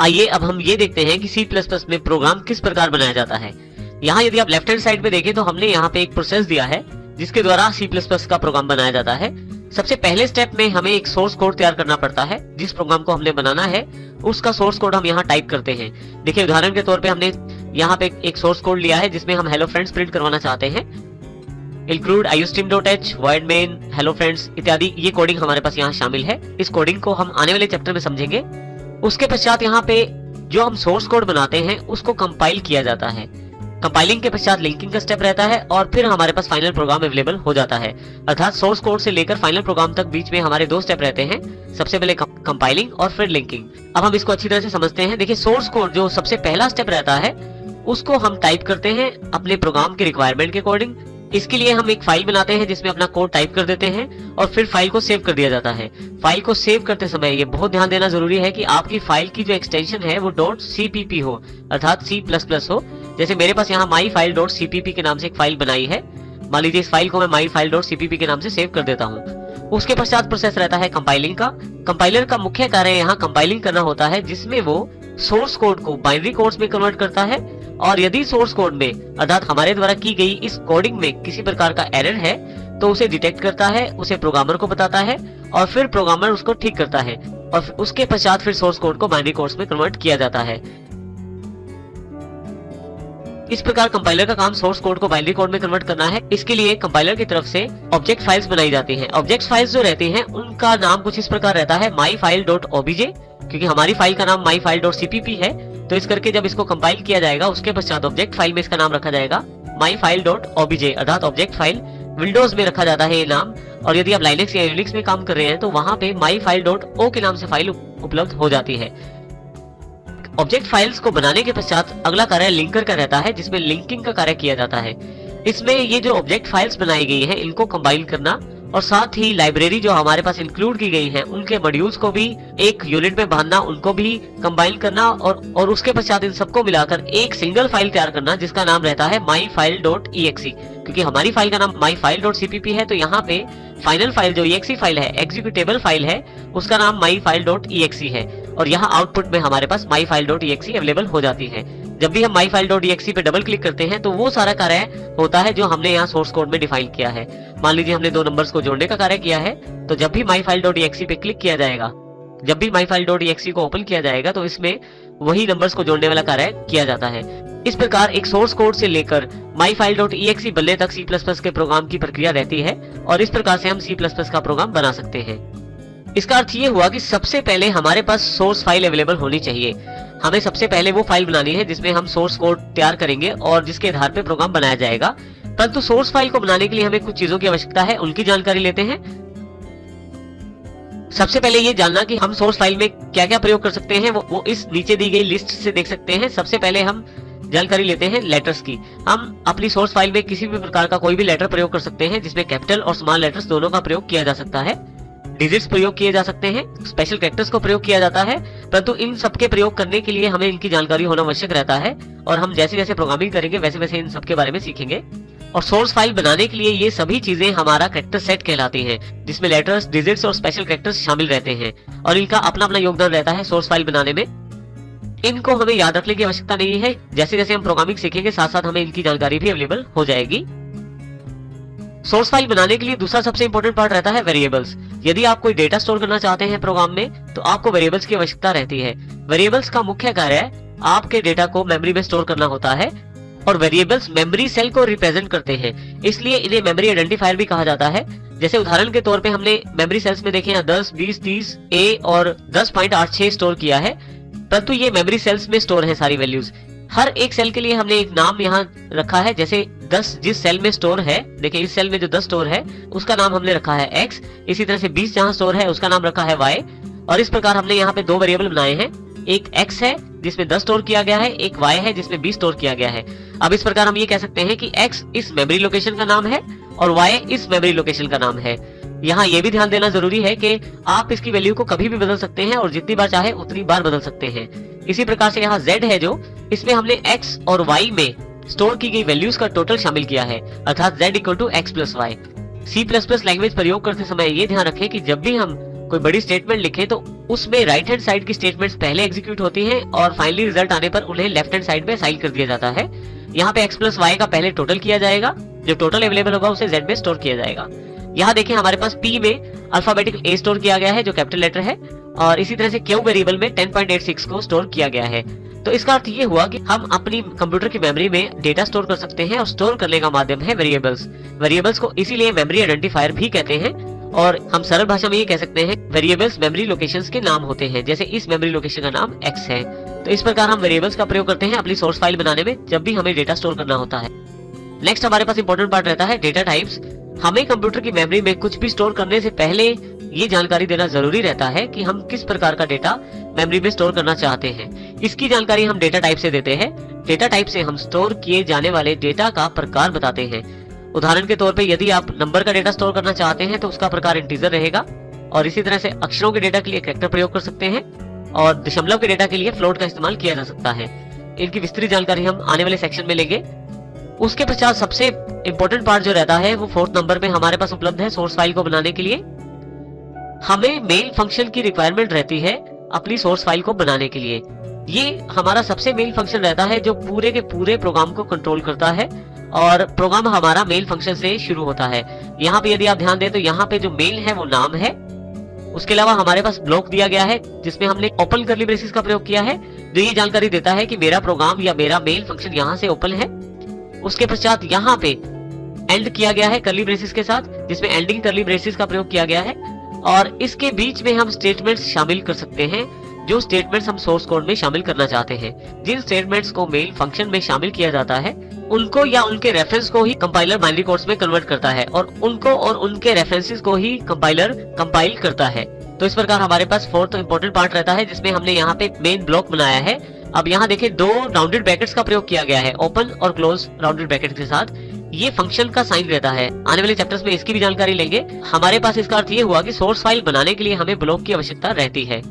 आइए अब हम ये देखते हैं कि C++ में प्रोग्राम किस प्रकार बनाया जाता है। यहाँ यदि आप लेफ्ट हैंड साइड पे देखें तो हमने यहाँ पे एक प्रोसेस दिया है जिसके द्वारा C++ का प्रोग्राम बनाया जाता है। सबसे पहले स्टेप में हमें एक सोर्स कोड तैयार करना पड़ता है। जिस प्रोग्राम को हमने बनाना है उसका सोर्स कोड हम यहाँ टाइप करते हैं। देखिए उदाहरण के तौर पे हमने यहाँ पे एक सोर्स कोड लिया है जिसमें हम हेलो फ्रेंड्स प्रिंट करवाना चाहते हैं। include iostream.h, void main, hello friends इत्यादि ये कोडिंग हमारे पास यहाँ शामिल है। इस कोडिंग को हम आने वाले चैप्टर में समझेंगे। उसके पश्चात यहाँ पे जो हम सोर्स कोड बनाते हैं उसको कंपाइल किया जाता है। कंपाइलिंग के पश्चात लिंकिंग का स्टेप रहता है और फिर हमारे पास फाइनल प्रोग्राम अवेलेबल हो जाता है। अर्थात सोर्स कोड से लेकर फाइनल प्रोग्राम तक बीच में हमारे दो स्टेप रहते हैं, सबसे पहले कंपाइलिंग और फिर लिंकिंग। अब हम इसको अच्छी तरह से समझते हैं। देखिए सोर्स कोड जो सबसे पहला स्टेप रहता है उसको हम टाइप करते हैं अपने प्रोग्राम के रिक्वायरमेंट के अकॉर्डिंग। इसके लिए हम एक फाइल बनाते हैं जिसमें अपना कोड टाइप कर देते हैं और फिर फाइल को सेव कर दिया जाता है। फाइल को सेव करते समय ये बहुत ध्यान देना जरूरी है कि आपकी फाइल की जो एक्सटेंशन है वो .cpp हो, अर्थात C++ हो। जैसे मेरे पास यहाँ myfile.cpp के नाम से एक फाइल बनाई है। मान लीजिए इस फाइल को मैं myfile.cpp के नाम से सेव कर देता हूँ। उसके पश्चात प्रोसेस रहता है कंपाइलिंग का। कंपाइलर का मुख्य कार्य यहाँ कंपाइलिंग करना होता है, जिसमें वो सोर्स कोड को बाइनरी कोड्स में कन्वर्ट करता है और यदि सोर्स कोड में अर्थात हमारे द्वारा की गई इस कोडिंग में किसी प्रकार का एरर है तो उसे डिटेक्ट करता है, उसे प्रोग्रामर को बताता है और फिर प्रोग्रामर उसको ठीक करता है और उसके पश्चात फिर सोर्स कोड को बाइनरी कोड्स में कन्वर्ट किया जाता है। इस प्रकार कंपाइलर का काम सोर्स कोड को बाइनरी कोड में कन्वर्ट करना है। इसके लिए कंपाइलर की तरफ से ऑब्जेक्ट फाइल्स बनाई जाती हैं। ऑब्जेक्ट फाइल्स जो रहती हैं उनका नाम कुछ इस प्रकार रहता है myfile.obj, क्योंकि हमारी फाइल का नाम myfile.cpp है तो इस करके जब इसको कंपाइल किया जाएगा उसके पश्चात ऑब्जेक्ट फाइल में इसका नाम रखा जाएगा myfile.obj, अर्थात ऑब्जेक्ट फाइल। विंडोज में रखा जाता है ये नाम और यदि आप लाइनक्स या यूनिक्स में काम कर रहे हैं तो वहां पे myfile.o के नाम से फाइल उपलब्ध हो जाती है। ऑब्जेक्ट फाइल्स को बनाने के पश्चात अगला कार्य लिंकर का रहता है, जिसमें लिंकिंग का कार्य किया जाता है। इसमें ये जो ऑब्जेक्ट फाइल्स बनाई गई हैं इनको कंबाइन करना और साथ ही लाइब्रेरी जो हमारे पास इंक्लूड की गई है उनके मॉड्यूल्स को भी एक यूनिट में बांधना, उनको भी कंबाइन करना और उसके पश्चात इन सबको मिलाकर एक सिंगल फाइल तैयार करना जिसका नाम रहता है myfile.exe। क्योंकि हमारी फाइल का नाम myfile.cpp है तो यहाँ पे फाइनल फाइल जो exe फाइल है, एग्जीक्यूटेबल फाइल है, उसका नाम myfile.exe है और यहाँ आउटपुट में हमारे पास myfile.exe अवेलेबल हो जाती है। जब भी हम myfile.exe पे डबल क्लिक करते हैं तो वो सारा कार्य होता है जो हमने यहाँ सोर्स कोड में डिफाइन किया है। मान लीजिए हमने दो नंबर्स को जोड़ने का कार्य किया है तो जब भी myfile.exe पे क्लिक किया जाएगा, जब भी myfile.exe को ओपन किया जाएगा तो इसमें वही नंबर्स को जोड़ने वाला कार्य किया जाता है। इस प्रकार एक सोर्स कोड से लेकर myfile.exe बनने तक C++ के प्रोग्राम की प्रक्रिया रहती है और इस प्रकार से हम C++ का प्रोग्राम बना सकते हैं। इसका अर्थ ये हुआ कि सबसे पहले हमारे पास सोर्स फाइल अवेलेबल होनी चाहिए। हमें सबसे पहले वो फाइल बनानी है जिसमें हम सोर्स कोड तैयार करेंगे और जिसके आधार पे प्रोग्राम बनाया जाएगा। परंतु सोर्स फाइल को बनाने के लिए हमें कुछ चीजों की आवश्यकता है, उनकी जानकारी लेते हैं। सबसे पहले ये जानना कि हम सोर्स फाइल में क्या क्या प्रयोग कर सकते हैं वो इस नीचे दी गई लिस्ट से देख सकते हैं। सबसे पहले हम जानकारी लेते हैं लेटर्स की। हम अपनी सोर्स फाइल में किसी भी प्रकार का कोई भी लेटर प्रयोग कर सकते हैं जिसमें कैपिटल और स्मॉल लेटर्स दोनों का प्रयोग किया जा सकता है। डिजिट्स प्रयोग किए जा सकते हैं, स्पेशल कैरेक्टर्स को प्रयोग किया जाता है, परंतु इन सब के प्रयोग करने के लिए हमें इनकी जानकारी होना आवश्यक रहता है और हम जैसे जैसे प्रोग्रामिंग करेंगे वैसे वैसे इन सब के बारे में सीखेंगे। और सोर्स फाइल बनाने के लिए ये सभी चीजें हमारा कैरेक्टर सेट कहलाती हैं, जिसमें लेटर्स, डिजिट्स और स्पेशल कैरेक्टर्स शामिल रहते हैं और इनका अपना अपना योगदान रहता है सोर्स फाइल बनाने में। इनको हमें याद रखने की आवश्यकता नहीं है, जैसे जैसे हम प्रोग्रामिंग सीखेंगे साथ साथ हमें इनकी जानकारी भी अवेलेबल हो जाएगी। सोर्स फाइल बनाने के लिए दूसरा सबसे इंपॉर्टेंट पार्ट रहता है वेरिएबल्स। यदि आप कोई डेटा स्टोर करना चाहते हैं प्रोग्राम में तो आपको वेरिएबल्स की आवश्यकता रहती है। वेरिएबल्स का मुख्य कार्य आपके डेटा को मेमोरी में स्टोर करना होता है और वेरिएबल्स मेमोरी सेल को रिप्रेजेंट करते हैं, इसलिए इन्हें मेमोरी आइडेंटिफायर भी कहा जाता है। जैसे उदाहरण के तौर पे हमने मेमोरी सेल्स में देखे 10, 20, 30 ए और 10.86 स्टोर किया है, परंतु ये मेमोरी सेल्स में स्टोर है सारी वैल्यूज। हर एक सेल के लिए हमने एक नाम यहाँ रखा है। जैसे 10 जिस सेल में स्टोर है, देखिए इस सेल में जो 10 स्टोर है उसका नाम हमने रखा है x। इसी तरह से 20 जहाँ स्टोर है उसका नाम रखा है y। और इस प्रकार हमने यहाँ पे दो वेरिएबल बनाए हैं, एक x है जिसमें 10 स्टोर किया गया है, एक y है जिसमें 20 स्टोर किया गया है। अब इस प्रकार हम ये कह सकते हैं कि x इस मेमोरी लोकेशन का नाम है और y इस मेमोरी लोकेशन का नाम है। यहाँ ये भी ध्यान देना जरूरी है कि आप इसकी वैल्यू को कभी भी बदल सकते हैं और जितनी बार चाहे उतनी बार बदल सकते हैं। इसी प्रकार से यहाँ z है जो इसमें हमने x और y में स्टोर की गई वैल्यूज का टोटल शामिल किया है, अर्थात z = x + y। C++ language प्रयोग करते समय ये ध्यान रखें कि जब भी हम कोई बड़ी स्टेटमेंट लिखे तो उसमें राइट हैंड साइड की स्टेटमेंट्स पहले एग्जीक्यूट होती हैं और फाइनली रिजल्ट आने पर उन्हें लेफ्ट हैंड साइड में असाइन कर दिया जाता है। यहाँ पे x प्लस वाई का पहले टोटल किया जाएगा, जो टोटल अवेलेबल होगा उसे z में स्टोर किया जाएगा। यहाँ देखिए हमारे पास p में अल्फाबेटिक a स्टोर किया गया है जो कैपिटल लेटर है, और इसी तरह से q वेरिएबल में 10.86 को स्टोर किया गया है। तो इसका अर्थ ये हुआ कि हम अपनी कंप्यूटर की मेमोरी में डेटा स्टोर कर सकते हैं और स्टोर करने का माध्यम है वेरिएबल्स। वेरिएबल्स को इसीलिए मेमोरी आइडेंटिफायर भी कहते हैं, और हम सरल भाषा में ये कह सकते हैं वेरिएबल्स मेमोरी लोकेशंस के नाम होते हैं, जैसे इस मेमोरी लोकेशन का नाम x है। तो इस प्रकार हम वेरिएबल्स का प्रयोग करते हैं अपनी सोर्स फाइल बनाने में जब भी हमें डेटा स्टोर करना होता है। नेक्स्ट हमारे पास इंपॉर्टेंट पार्ट रहता है डेटा टाइप्स। हमें कंप्यूटर की मेमोरी में कुछ भी स्टोर करने से पहले ये जानकारी देना जरूरी रहता है कि हम किस प्रकार का डेटा मेमोरी में स्टोर करना चाहते हैं। इसकी जानकारी हम डेटा टाइप से देते हैं। डेटा टाइप से हम स्टोर किए जाने वाले डेटा का प्रकार बताते हैं। उदाहरण के तौर पे यदि आप नंबर का डेटा स्टोर करना चाहते हैं तो उसका प्रकार इंटीजर रहेगा, और इसी तरह से अक्षरों के डेटा के लिए कैरेक्टर प्रयोग कर सकते हैं, और दशमलव के डेटा के लिए फ्लोट का इस्तेमाल किया जा सकता है। इनकी विस्तृत जानकारी हम आने वाले सेक्शन में लेंगे। उसके पश्चात सबसे इंपॉर्टेंट पार्ट जो रहता है वो 4th नंबर पे हमारे पास उपलब्ध है सोर्स फाइल को बनाने के लिए। हमें मेन फंक्शन की रिक्वायरमेंट रहती है अपनी सोर्स फाइल को बनाने के लिए। ये हमारा सबसे मेन फंक्शन रहता है जो पूरे के पूरे प्रोग्राम को कंट्रोल करता है, और प्रोग्राम हमारा मेल फंक्शन से शुरू होता है। यहाँ पे यदि आप ध्यान दें तो यहाँ पे जो मेल है वो नाम है। उसके अलावा हमारे पास ब्लॉक दिया गया है जिसमें हमने ओपन करली ब्रेसेस का प्रयोग किया है, जो ये जानकारी देता है कि मेरा प्रोग्राम या मेरा मेल फंक्शन यहाँ से ओपन है। उसके पश्चात यहाँ पे एंड किया गया है करली ब्रेसेस के साथ, जिसमें एंडिंग करली ब्रेसेस का प्रयोग किया गया है, और इसके बीच में हम स्टेटमेंट्स शामिल कर सकते हैं जो स्टेटमेंट्स हम सोर्स कोड में शामिल करना चाहते हैं। जिन स्टेटमेंट्स को मेल फंक्शन में शामिल किया जाता है उनको या उनके रेफरेंस को ही कंपाइलर बाइनरी कोड्स में कन्वर्ट करता है, और उनको और उनके रेफरेंसेस को ही कंपाइलर कंपाइल करता है। तो इस प्रकार हमारे पास 4th इंपॉर्टेंट पार्ट रहता है जिसमें हमने यहाँ पे मेन ब्लॉक बनाया है। अब यहाँ देखिए 2 राउंडेड ब्रैकेट्स का प्रयोग किया गया है, ओपन और क्लोज राउंडेड ब्रैकेट के साथ। ये फंक्शन का साइन रहता है। आने वाले चैप्टर्स में इसकी भी जानकारी लेंगे। हमारे पास इसका अर्थ ये हुआ कि सोर्स फाइल बनाने के लिए हमें ब्लॉक की आवश्यकता रहती है।